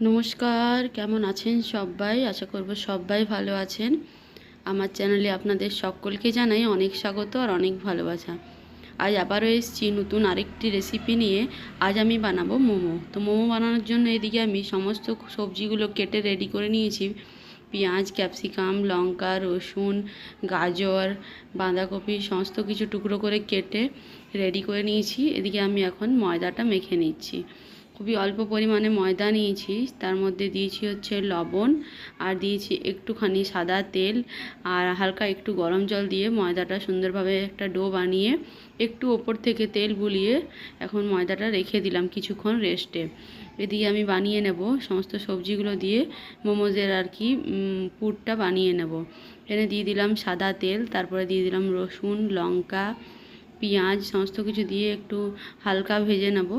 নমস্কার, কেমন আছেন সবাই? আশা করব সবাই ভালো আছেন। আমার চ্যানেলে আপনাদের সকলকে জানাই অনেক স্বাগত আর অনেক ভালোবাসা। আজ আবারও এসেছি নতুন আরেকটি রেসিপি নিয়ে। আজ আমি বানাবো মোমো। তো মোমো বানানোর জন্য এদিকে আমি সমস্ত সবজিগুলো কেটে রেডি করে নিয়েছি। পেঁয়াজ, ক্যাপসিকাম, লঙ্কা, রসুন, গাজর, বাঁধাকপি সমস্ত কিছু টুকরো করে কেটে রেডি করে নিয়েছি। এদিকে আমি এখন ময়দাটা মেখে নিচ্ছি। খুবই অল্প পরিমাণে ময়দা নিয়েছি, তার মধ্যে দিয়েছি হচ্ছে লবণ, আর দিয়েছি একটুখানি সাদা তেল, আর হালকা একটু গরম জল দিয়ে ময়দাটা সুন্দরভাবে একটা ডো বানিয়ে একটু ওপর থেকে তেল বুলিয়ে এখন ময়দাটা রেখে দিলাম কিছুক্ষণ রেস্টে। এদিকে আমি বানিয়ে নেব সমস্ত সবজিগুলো দিয়ে মোমোজের পুরটা বানিয়ে নেব। এনে দিয়ে দিলাম সাদা তেল, তারপরে দিয়ে দিলাম রসুন, লঙ্কা, পেঁয়াজ সমস্ত কিছু দিয়ে একটু হালকা ভেজে নেব।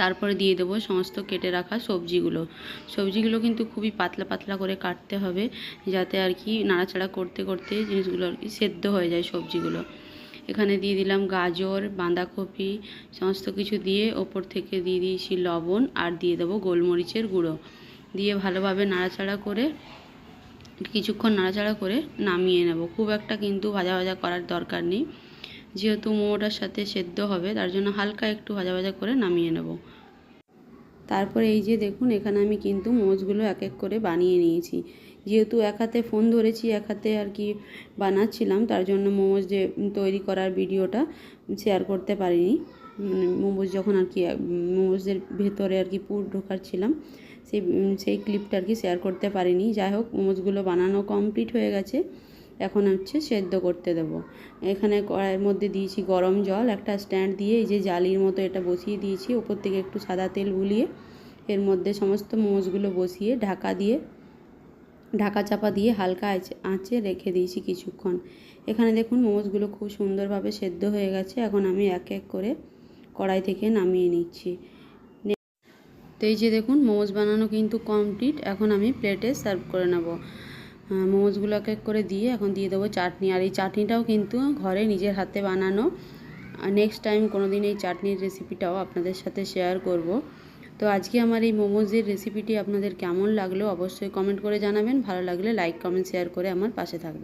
তারপরে দিয়ে দেবো সমস্ত কেটে রাখা সবজিগুলো কিন্তু খুবই পাতলা পাতলা করে কাটতে হবে, যাতে নাড়াচাড়া করতে করতে জিনিসগুলো সেদ্ধ হয়ে যায় সবজিগুলো। এখানে দিয়ে দিলাম গাজর, বাঁধাকপি সমস্ত কিছু দিয়ে ওপর থেকে দিয়ে দিয়েছি লবণ, আর দিয়ে দেবো গোলমরিচের গুঁড়ো দিয়ে ভালোভাবে কিছুক্ষণ নাড়াচাড়া করে নামিয়ে নেব। খুব একটা কিন্তু ভাজা ভাজা করার দরকার নেই, যেহেতু মোমোটার সাথে সেদ্ধ হবে, তার জন্য হালকা একটু ভাজা ভাজা করে নামিয়ে নেব। তারপরে এই যে দেখুন, এখানে আমি কিন্তু মোমোজগুলো এক এক করে বানিয়ে নিয়েছি। যেহেতু এক হাতে ফোন ধরেছি, এক হাতে বানাচ্ছিলাম, তার জন্য মোমোজ যে তৈরি করার ভিডিওটা শেয়ার করতে পারিনি। মোমোজ যখন মোমোজের ভেতরে পুর ঢোকাচ্ছিলাম, সেই ক্লিপটা শেয়ার করতে পারিনি। যাই হোক, মোমোজগুলো বানানো কমপ্লিট হয়ে গেছে। এখন সেদ্ধ করতে দেব। এখানে কড়াইয়ের মধ্যে দিয়েছি গরম জল, একটা স্ট্যান্ড দিয়ে এই যে জালির মতো এটা বসিয়ে দিয়েছি। ওপর থেকে একটু সাদা তেল বুলিয়ে এর মধ্যে সমস্ত মোমোজগুলো বসিয়ে ঢাকা চাপা দিয়ে হালকা আঁচে রেখে দিয়েছি কিছুক্ষণ। এখানে দেখুন মোমোজগুলো খুব সুন্দরভাবে সেদ্ধ হয়ে গেছে। এখন আমি এক এক করে কড়াই থেকে নামিয়ে নিচ্ছি। তো এই যে দেখুন, মোমোজ বানানো কিন্তু কমপ্লিট। এখন আমি প্লেটে সার্ভ করে নেব। মোমোজগুলো এক এক করে দিয়ে এখন দিয়ে দেবো চাটনি। আর এই চাটনিটাও কিন্তু ঘরে নিজের হাতে বানানো। নেক্সট টাইম কোনো দিন এই চাটনির রেসিপিটাও আপনাদের সাথে শেয়ার করব। তো আজকে আমার এই মোমোজের রেসিপিটি আপনাদের কেমন লাগলো অবশ্যই কমেন্ট করে জানাবেন। ভালো লাগলে লাইক, কমেন্ট, শেয়ার করে আমার পাশে থাকবেন।